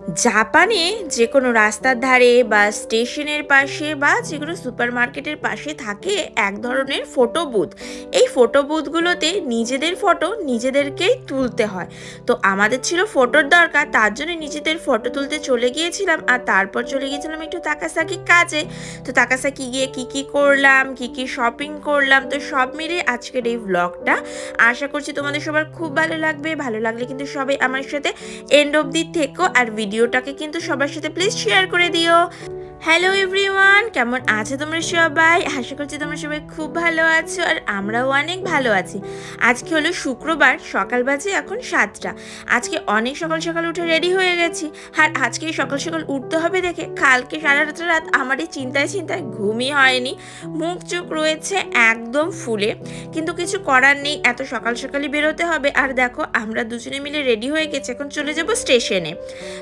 জাপানে যে কোনো রাস্তার ধারে বা স্টেশনের পাশে বা যে কোনো সুপার মার্কেটের পাশে থাকে এক ধরনের ফটো বুথ। এই ফটো বুথগুলোতে নিজেদের ফটো নিজেদেরকেই তুলতে হয়। তো আমাদের ছিল ফটোর দরকার, তার জন্য নিজেদের ফটো তুলতে চলে গিয়েছিলাম। আর তারপর চলে গিয়েছিলাম একটু তাকাসাকি কাজে। তো তাকাসাকি গিয়ে কি কি করলাম, কি কি শপিং করলাম, তো সব মিলিয়ে আজকের এই ব্লগটা। আশা করছি তোমাদের সবার খুব ভালো লাগবে। ভালো লাগলে কিন্তু সবাই আমার সাথে এন্ড অবধি থেকো, আর ভিডিওটাকে কিন্তু সবার সাথে প্লিজ শেয়ার করে দিও। হ্যালো এভরিওয়ান, কেমন আছো তোমরা সবাই? আশা করছি তোমরা সবাই খুব ভালো আছো, আর আমরাও অনেক ভালো আছি। আজকে হলো শুক্রবার, সকাল বাজে এখন 7টা। আজকে অনেক সকাল সকাল উঠে রেডি হয়ে গেছি। আর আজকে সকাল সকাল উঠতে হবে দেখে কালকে সারা রাত আমার এই চিন্তায় চিন্তায় ঘুমই হয়নি। মুখ চোখ রয়েছে একদম ফুলে, কিন্তু কিছু করার নেই, এত সকাল সকালই বেরোতে হবে। আর দেখো আমরা দুজনে মিলে রেডি হয়ে গেছি, এখন চলে যাব স্টেশনে।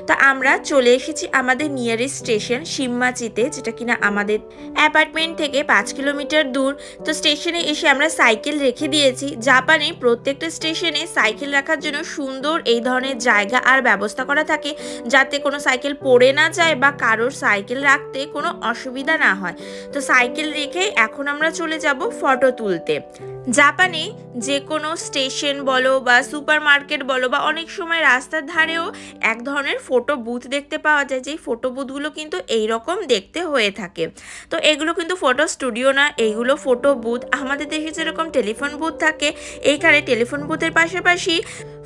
তো আমরা চলে এসেছি আমাদের নিয়ারেস্ট স্টেশন শিমমাচিতে, যেটা কিনা আমাদের অ্যাপার্টমেন্ট থেকে 5 কিলোমিটার দূর। তো স্টেশনে এসে আমরা সাইকেল রেখে দিয়েছি। জাপানে প্রত্যেকটা স্টেশনে সাইকেল রাখার জন্য সুন্দর এই ধরনের জায়গা আর ব্যবস্থা করা থাকে, যাতে কোনো সাইকেল পড়ে না যায় বা কারোর সাইকেল রাখতে কোনো অসুবিধা না হয়। তো সাইকেল রেখে এখন আমরা চলে যাব ফটো তুলতে। জাপানে যে কোনো স্টেশন বলো বা সুপার মার্কেট বলো বা অনেক সময় রাস্তার ধারেও এক ধরনের ফটো বুথ দেখতে পাওয়া যায়, যেই ফটো বুথগুলো কিন্তু এইরকম দেখতে হয়ে থাকে। তো এগুলো কিন্তু ফটো স্টুডিও না, এইগুলো ফটো বুথ। আমাদের দেশে যেরকম টেলিফোন বুথ থাকে, এইখানে টেলিফোন বুথের পাশাপাশি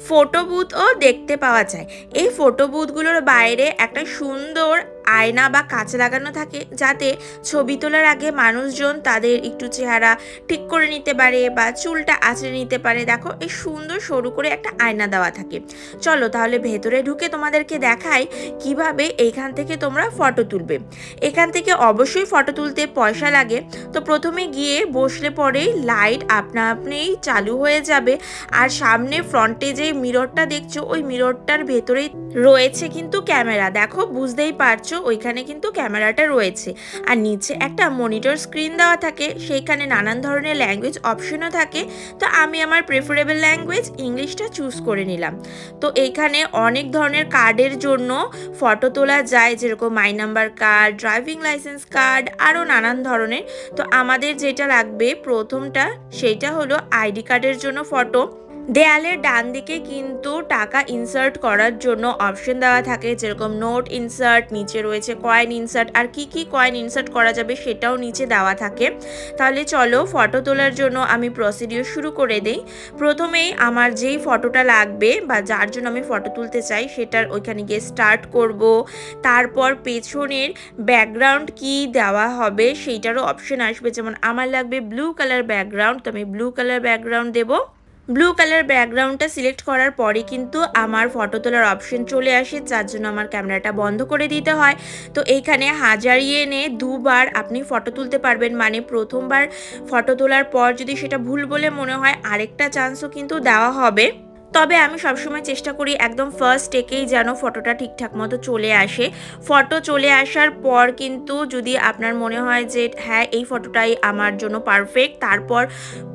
ফটো বুথও দেখতে পাওয়া যায়। এই ফটো বুথগুলোর বাইরে একটা সুন্দর আয়না বা কাঁচ লাগানো থাকে, যাতে ছবি তোলার আগে মানুষজন তাদের একটু চেহারা ঠিক করে নিতে পারে বা চুলটা আঁচড়ে নিতে পারে। দেখো এই সুন্দর সরু করে একটা আয়না দেওয়া থাকে। চলো তাহলে ভেতরে ঢুকে তোমাদেরকে দেখাই কিভাবে এইখান থেকে তোমরা ফটো তুলবে। এখান থেকে অবশ্যই ফটো তুলতে পয়সা লাগে। তো প্রথমে গিয়ে বসলে পরেই লাইট আপনা আপনিই চালু হয়ে যাবে। আর সামনে ফ্রন্টে যে মিররটা দেখছো, ওই মিররটার ভেতরেই রয়েছে কিন্তু ক্যামেরা। দেখো বুঝতেই পারছো ওইখানে কিন্তু ক্যামেরাটা রয়েছে। আর নিচে একটা মনিটর স্ক্রিন দেওয়া থাকে, সেইখানে নানান ধরনের ল্যাঙ্গুয়েজ অপশনও থাকে। তো আমি আমার প্রেফারেবল ল্যাঙ্গুয়েজ ইংলিশটা চুজ করে নিলাম। তো এইখানে অনেক ধরনের কার্ডের জন্য ফটো তোলা যায়, যেরকম my number card, driving licence card, আরও নানান ধরনের। তো আমাদের যেটা লাগবে প্রথমটা, সেইটা হলো আইডি কার্ডের জন্য ফটো। দেয়ালের ডান দিকে কিন্তু টাকা ইনসার্ট করার জন্য অপশন দেওয়া থাকে, যেরকম নোট ইনসার্ট, নিচে রয়েছে কয়েন ইনসার্ট, আর কি কি কয়েন ইনসার্ট করা যাবে সেটাও নিচে দেওয়া থাকে। তাহলে চলো ফটো তোলার জন্য আমি প্রসিডিওর শুরু করে দেই। প্রথমেই আমার যেই ফটোটা লাগবে বা যার জন্য আমি ফটো তুলতে চাই সেটার ওইখানে গিয়ে স্টার্ট করব। তারপর পেছনের ব্যাকগ্রাউন্ড কি দেওয়া হবে সেইটারও অপশন আসবে, যেমন আমার লাগবে ব্লু কালার ব্যাকগ্রাউন্ড, তো আমি ব্লু কালার ব্যাকগ্রাউন্ড দেবো। ব্লু কালার ব্যাকগ্রাউন্ডটা সিলেক্ট করার পরে কিন্তু আমার ফটো তোলার অপশন চলে আসে, যার জন্য আমার ক্যামেরাটা বন্ধ করে দিতে হয়। তো এইখানে 1000 ইয়েনে দুবার আপনি ফটো তুলতে পারবেন, মানে প্রথমবার ফটো তোলার পর যদি সেটা ভুল বলে মনে হয় আরেকটা চান্সও কিন্তু দেওয়া হবে। তবে আমি সবসময় চেষ্টা করি একদম ফার্স্ট টেকেই যেন ফটোটা ঠিকঠাক মতো চলে আসে। ফটো চলে আসার পর কিন্তু যদি আপনার মনে হয় যে হ্যাঁ এই ফটোটাই আমার জন্য পারফেক্ট, তারপর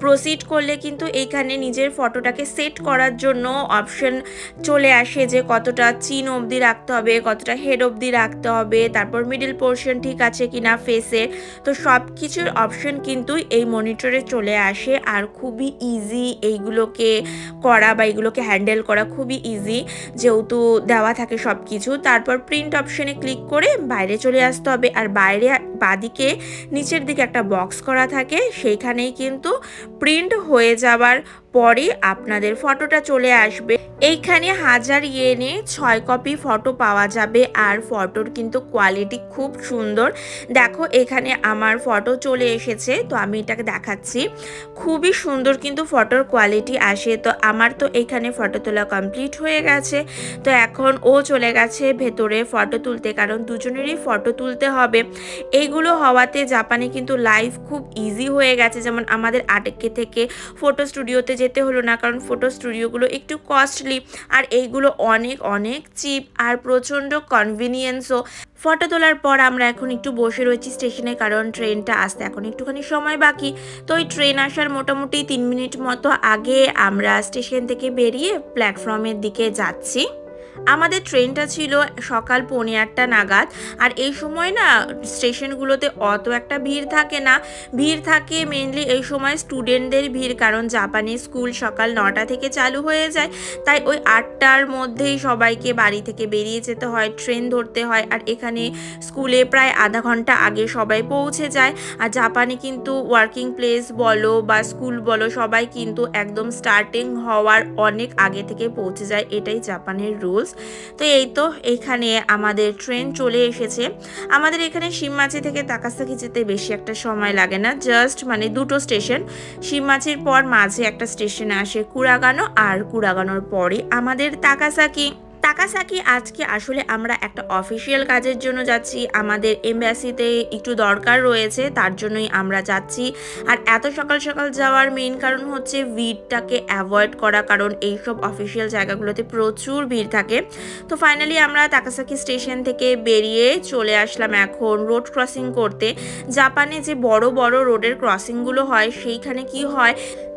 প্রসিড করলে কিন্তু এইখানে নিজের ফটোটাকে সেট করার জন্য অপশন চলে আসে, যে কতটা চিন অবধি রাখতে হবে, কতটা হেড অবধি রাখতে হবে, তারপর মিডল পোর্শন ঠিক আছে কিনা ফেসে। তো সব কিছুর অপশন কিন্তু এই মনিটরে চলে আসে, আর খুবই ইজি এইগুলোকে করা বা এগুলোকে হ্যান্ডেল করা খুবই ইজি, যেহেতু দেওয়া থাকে সব কিছু। তারপর প্রিন্ট অপশনে ক্লিক করে বাইরে চলে আসতে হবে। আর বাইরে বাদিকে নিচের দিকে একটা বক্স করা থাকে, সেইখানেই কিন্তু প্রিন্ট হয়ে যাবার পরে আপনাদের ফটোটা চলে আসবে। এইখানে 1000 ইয়েনে 6 কপি ফটো পাওয়া যাবে, আর ফটোর কিন্তু কোয়ালিটি খুব সুন্দর। দেখো এখানে আমার ফটো চলে এসেছে, তো আমি এটাকে দেখাচ্ছি। খুবই সুন্দর কিন্তু ফটোর কোয়ালিটি আসে। তো আমার তো এখানে ফটো তোলা কমপ্লিট হয়ে গেছে। তো এখন ও চলে গেছে ভেতরে ফটো তুলতে, কারণ দুজনেরই ফটো তুলতে হবে। এইগুলো হওয়াতে জাপানে কিন্তু লাইফ খুব ইজি হয়ে গেছে, যেমন আমাদের আটেকে থেকে ফটো স্টুডিওতে যেতে হলো না, কারণ ফটো স্টুডিওগুলো একটু কস্টলি, আর এইগুলো অনেক অনেক চিপ আর প্রচণ্ড কনভিনিয়েন্সও। ফটো তোলার পর আমরা এখন একটু বসে রয়েছি স্টেশনে, কারণ ট্রেনটা আসতে এখন একটুখানি সময় বাকি। তো ওই ট্রেন আসার মোটামুটি 3 মিনিট মতো আগে আমরা স্টেশন থেকে বেরিয়ে প্ল্যাটফর্মের দিকে যাচ্ছি। আমাদের ট্রেনটা ছিল সকাল 8:45 নাগাদ। আর এই সময় না স্টেশনগুলোতে অত একটা ভিড় থাকে না, ভিড় থাকে মেনলি এই সময় স্টুডেন্টদের ভিড়, কারণ জাপানি স্কুল সকাল 9টা থেকে চালু হয়ে যায়। তাই ওই 8টার মধ্যেই সবাইকে বাড়ি থেকে বেরিয়ে যেতে হয়, ট্রেন ধরতে হয়। আর এখানে স্কুলে প্রায় আধা ঘন্টা আগে সবাই পৌঁছে যায়। আর জাপানে কিন্তু ওয়ার্কিং প্লেস বলো বা স্কুল বলো সবাই কিন্তু একদম স্টার্টিং হওয়ার অনেক আগে থেকে পৌঁছে যায়, এটাই জাপানের রুলস। তো এই তো এখানে আমাদের ট্রেন চলে এসেছে। আমাদের এখানে শিনমাচি থেকে তাকাসাকি যেতে বেশি একটা সময় লাগে না, জাস্ট মানে দুটো স্টেশন। শিনমাচির পর মাঝে একটা স্টেশনে আসে কুরাগানো, আর কুরাগানোর পরে আমাদের তাকাসাকি। আজকে আসলে আমরা একটা অফিসিয়াল কাজের জন্য যাচ্ছি, আমাদের এমবাসিতে একটু দরকার রয়েছে, তার জন্যই আমরা যাচ্ছি। আর এত সকাল সকাল যাওয়ার মেইন কারণ হচ্ছে ভিড়টাকে অ্যাভয়েড করা, কারণ এইসব অফিসিয়াল জায়গাগুলোতে প্রচুর ভিড় থাকে। তো ফাইনালি আমরা তাকাসাকি স্টেশন থেকে বেরিয়ে চলে আসলাম এখন রোড ক্রসিং করতে। জাপানে যে বড় বড় রোডের ক্রসিংগুলো হয় সেইখানে কি হয়,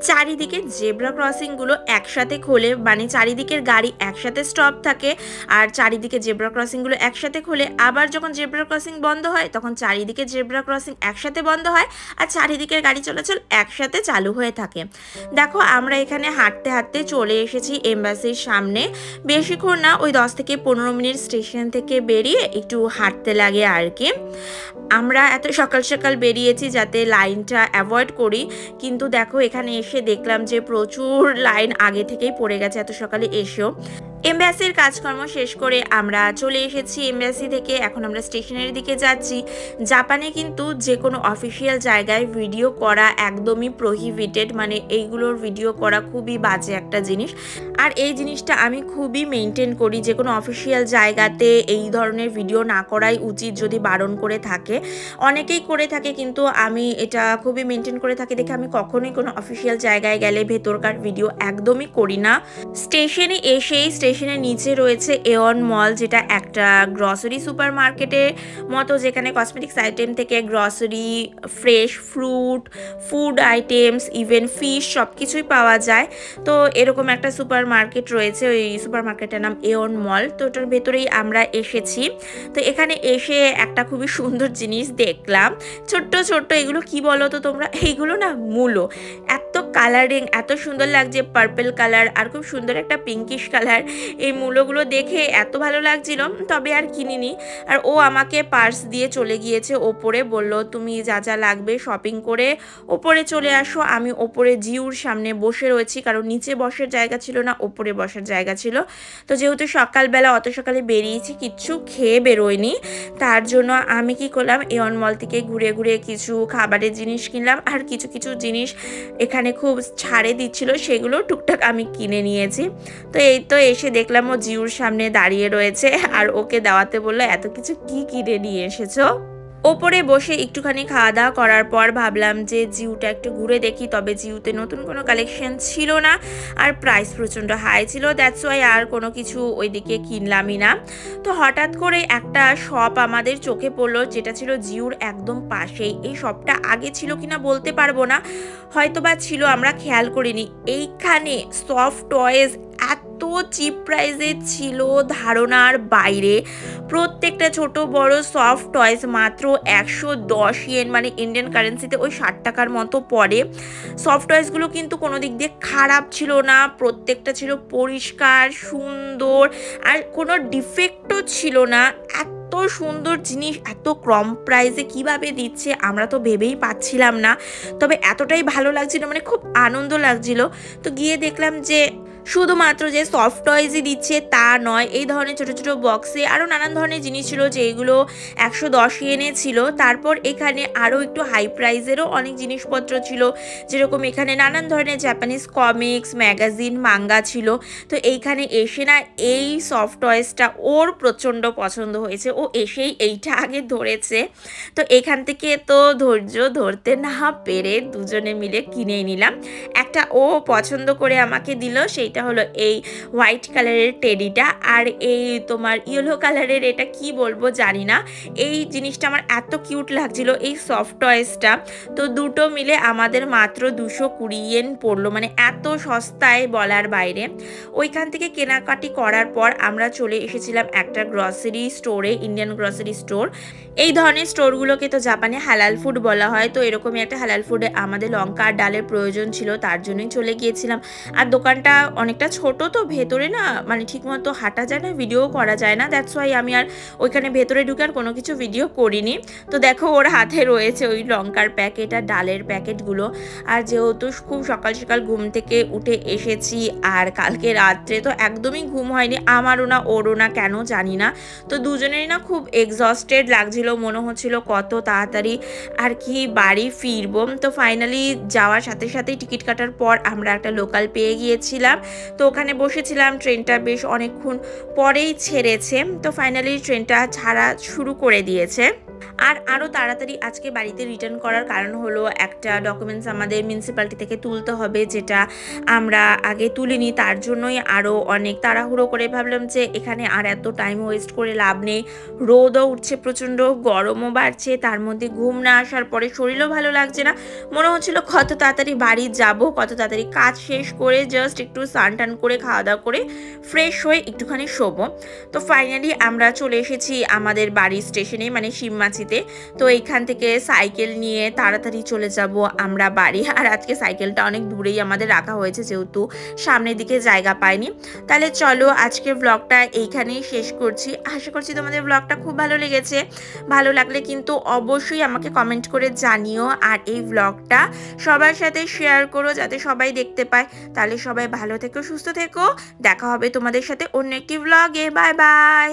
চারিদিকে জেব্রা ক্রসিংগুলো একসাথে খোলে, মানে চারিদিকের গাড়ি একসাথে স্টপ থাকে, আর চারিদিকে জেব্রা ক্রসিংগুলো একসাথে খোলে। আবার যখন জেব্রা ক্রসিং বন্ধ হয় তখন চারিদিকে জেব্রা ক্রসিং একসাথে বন্ধ হয়, আর চারিদিকের গাড়ি চলাচল একসাথে চালু হয়ে থাকে। দেখো আমরা এখানে হাঁটতে হাঁটতে চলে এসেছি এমবাসির সামনে। বেশিক্ষণ না, ওই 10 থেকে 15 মিনিট স্টেশন থেকে বেরিয়ে একটু হাঁটতে লাগে আর কি। আমরা এত সকাল সকাল বেরিয়েছি যাতে লাইনটা অ্যাভয়েড করি, কিন্তু দেখো এখানে এসে দেখলাম যে প্রচুর লাইন আগে থেকেই পড়ে গেছে এত সকালে এসেও। এমবাসির কাজকর্ম শেষ করে আমরা চলে এসেছি এমবাসি থেকে, এখন আমরা স্টেশনের দিকে যাচ্ছি। জাপানে কিন্তু যে কোনো অফিসিয়াল জায়গায় ভিডিও করা একদমই প্রহিবিটেড, মানে এইগুলোর ভিডিও করা খুবই বাজে একটা জিনিস। আর এই জিনিসটা আমি খুবই মেনটেন করি, যে কোনো অফিসিয়াল জায়গাতে এই ধরনের ভিডিও না করাই উচিত যদি বারণ করে থাকে। অনেকেই করে থাকে কিন্তু আমি এটা খুবই মেনটেন করে থাকি দেখে আমি কখনোই কোনো অফিসিয়াল জায়গায় গেলে ভেতরকার ভিডিও একদমই করি না। স্টেশনে এসেই স্টেশনের নিচে রয়েছে এওন মল, যেটা একটা গ্রসারি সুপার মার্কেটের মতো, যেখানে কসমেটিক্স আইটেম থেকে grocery, fresh fruit, food items, even fish সব কিছুই পাওয়া যায়। তো এরকম একটা সুপার মার্কেট রয়েছে, ওই সুপার মার্কেটের নাম এওন মল। তো ওটার ভেতরেই আমরা এসেছি। তো এখানে এসে একটা খুবই সুন্দর জিনিস দেখলাম, ছোট্ট ছোট্ট এগুলো কি বলো তো তোমরা, এইগুলো না মূলো, এত কালারিং, এত সুন্দর লাগছে, পার্পল কালার আর খুব সুন্দর একটা পিঙ্কিশ কালার। এই মূলোগুলো দেখে এত ভালো লাগছিল, তবে আর কিনিনি। আর ও আমাকে পার্স দিয়ে চলে গিয়েছে ওপরে, বলল তুমি যা যা লাগবে শপিং করে ওপরে চলে আসো। আমি ওপরে জিউর সামনে বসে রয়েছি, কারণ নিচে বসার জায়গা ছিল না, ওপরে বসার জায়গা ছিল। তো যেহেতু সকালবেলা অত সকালে বেরিয়েছি, কিচ্ছু খেয়ে বেরোয়নি, তার জন্য আমি কি করলাম, এওন মল থেকে ঘুরে ঘুরে কিছু খাবারের জিনিস কিনলাম, আর কিছু কিছু জিনিস এখানে খুব ছাড়ে দিচ্ছিল, সেগুলো টুকটাক আমি কিনে নিয়েছি। তো এই তো এসে দেখলাম ও জিউর সামনে দাঁড়িয়ে রয়েছে, আর ওকে দেওয়াতে বললো এত কিছু কি কিনে নিয়ে এসেছো। ওপরে বসে একটুখানি খাওয়া দাওয়া করার পর ভাবলাম যে জিউটা একটু ঘুরে দেখি, তবে জিউতে নতুন কোনো কালেকশন ছিল না, আর প্রাইস প্রচণ্ড হাই ছিল, দ্যাটস ওয়াই আর কোনো কিছু ওইদিকে কিনলামই না। তো হঠাৎ করে একটা শপ আমাদের চোখে পড়লো, যেটা ছিল জিউর একদম পাশেই। এই শপটা আগে ছিল কিনা বলতে পারবো না, হয়তো বা ছিল, আমরা খেয়াল করিনি। এইখানে সফট টয়েস এত চিপ প্রাইসে ছিল ধারণার বাইরে। প্রত্যেকটা ছোট বড় সফট টয়েস মাত্র 110 ইয়েন, মানে ইন্ডিয়ান কারেন্সিতে ওই 60 টাকার মতো পড়ে। সফট টয়েসগুলো কিন্তু কোনো দিক দিয়ে খারাপ ছিল না, প্রত্যেকটা ছিল পরিষ্কার সুন্দর, আর কোনো ডিফেক্টও ছিল না। এত সুন্দর জিনিস এত কম প্রাইসে কিভাবে দিচ্ছে আমরা তো ভেবেই পাচ্ছিলাম না, তবে এতটাই ভালো লাগছিল, মানে খুব আনন্দ লাগছিল। তো গিয়ে দেখলাম যে শুধুমাত্র যে সফট টয়েসই দিচ্ছে তা নয়, এই ধরনের ছোটো ছোটো বক্সে আরও নানান ধরনের জিনিস ছিল, যেগুলো 110 ইয়েনে ছিল। তারপর এখানে আরও একটু হাই প্রাইসেরও অনেক জিনিসপত্র ছিল, যেরকম এখানে নানান ধরনের জাপানিজ কমিক্স, ম্যাগাজিন, মাঙ্গা ছিল। তো এইখানে এসে না এই সফট টয়েসটা ওর প্রচণ্ড পছন্দ হয়েছে, ও এসেই এইটা আগে ধরেছে। তো এখান থেকে তো ধৈর্য ধরতে না পেরে দুজনে মিলে কিনে নিলাম। একটা ও পছন্দ করে আমাকে দিল, সেই এটা হলো এই হোয়াইট কালারের টেডিটা, আর এই তোমার ইয়েলো কালারের এটা কি বলবো জানি না, এই জিনিসটা আমার এত কিউট লাগছিল, এই সফট টয়েসটা। তো দুটো মিলে আমাদের মাত্র 220 ইয়েন পড়লো, মানে এত সস্তায় বলার বাইরে। ওইখান থেকে কেনাকাটি করার পর আমরা চলে এসেছিলাম একটা গ্রসারি স্টোরে, ইন্ডিয়ান গ্রসারি স্টোর। এই ধরনের স্টোরগুলোকে তো জাপানে হালাল ফুড বলা হয়, তো এরকমই একটা হালাল ফুডে আমাদের লঙ্কা আর ডালের প্রয়োজন ছিল, তার জন্যই চলে গিয়েছিলাম। আর দোকানটা অনেকটা ছোট, তো ভেতরে না মানে ঠিকমতো হাঁটা যায় না, ভিডিও করা যায় না, দ্যাটস ওয়াই আমি আর ওইখানে ভেতরে ঢুকে আর কোনো কিছু ভিডিও করিনি। তো দেখো ওর হাতে রয়েছে ওই লঙ্কার প্যাকেট আর ডালের প্যাকেটগুলো। আর যেহেতু খুব সকাল সকাল ঘুম থেকে উঠে এসেছি, আর কালকে রাত্রে তো একদমই ঘুম হয়নি, আমারও না ওরও না, কেন জানি না। তো দুজনেরই না খুব এক্সস্টেড লাগছিল, মনে হচ্ছিল কত তাড়াতাড়ি আর কি বাড়ি ফিরবো। তো ফাইনালি যাওয়ার সাথে সাথেই টিকিট কাটার পর আমরা একটা লোকাল পেয়ে গিয়েছিলাম, তো ওখানে বসেছিলাম। ট্রেনটা বেশ অনেকক্ষণ পরেই ছেড়েছে, তো ফাইনালি ট্রেনটা ছাড়া শুরু করে দিয়েছে। আর আরও তাড়াতাড়ি আজকে বাড়িতে রিটার্ন করার কারণ হলো একটা ডকুমেন্টস আমাদের মিউনিসিপ্যালিটি থেকে তুলতে হবে, যেটা আমরা আগে তুলিনি, তার জন্যই আরও অনেক তাড়াহুড়ো করে ভাবলাম যে এখানে আর এত টাইম ওয়েস্ট করে লাভ নেই। রোদও উঠছে প্রচণ্ড, গরমও বাড়ছে, তার মধ্যে ঘুম না আসার পরে শরীরও ভালো লাগছে না, মনে হচ্ছিল কত তাড়াতাড়ি বাড়ি যাব, কত তাড়াতাড়ি কাজ শেষ করে জাস্ট একটু স্নান টান করে খাওয়া দাওয়া করে ফ্রেশ হয়ে একটুখানি শোবো। তো ফাইনালি আমরা চলে এসেছি আমাদের বাড়ির স্টেশনে, মানে শিবমাছিতে। তো এইখান থেকে সাইকেল নিয়ে তাড়াতাড়ি চলে যাব আমরা বাড়ি। আর আজকে সাইকেলটা অনেক দূরেই আমাদের রাখা হয়েছে, যেহেতু সামনের দিকে জায়গা পাইনি। তাহলে চলো আজকের ব্লগটা এইখানেই শেষ করছি। আশা করছি তোমাদের ব্লগটা খুব ভালো লেগেছে। ভালো লাগলে কিন্তু অবশ্যই আমাকে কমেন্ট করে জানিও, আর এই ব্লগটা সবার সাথে শেয়ার করো যাতে সবাই দেখতে পায়। তাহলে সবাই ভালো থেকো, সুস্থ থেকো, দেখা হবে তোমাদের সাথে অন্য একটি ব্লগে। Bye bye.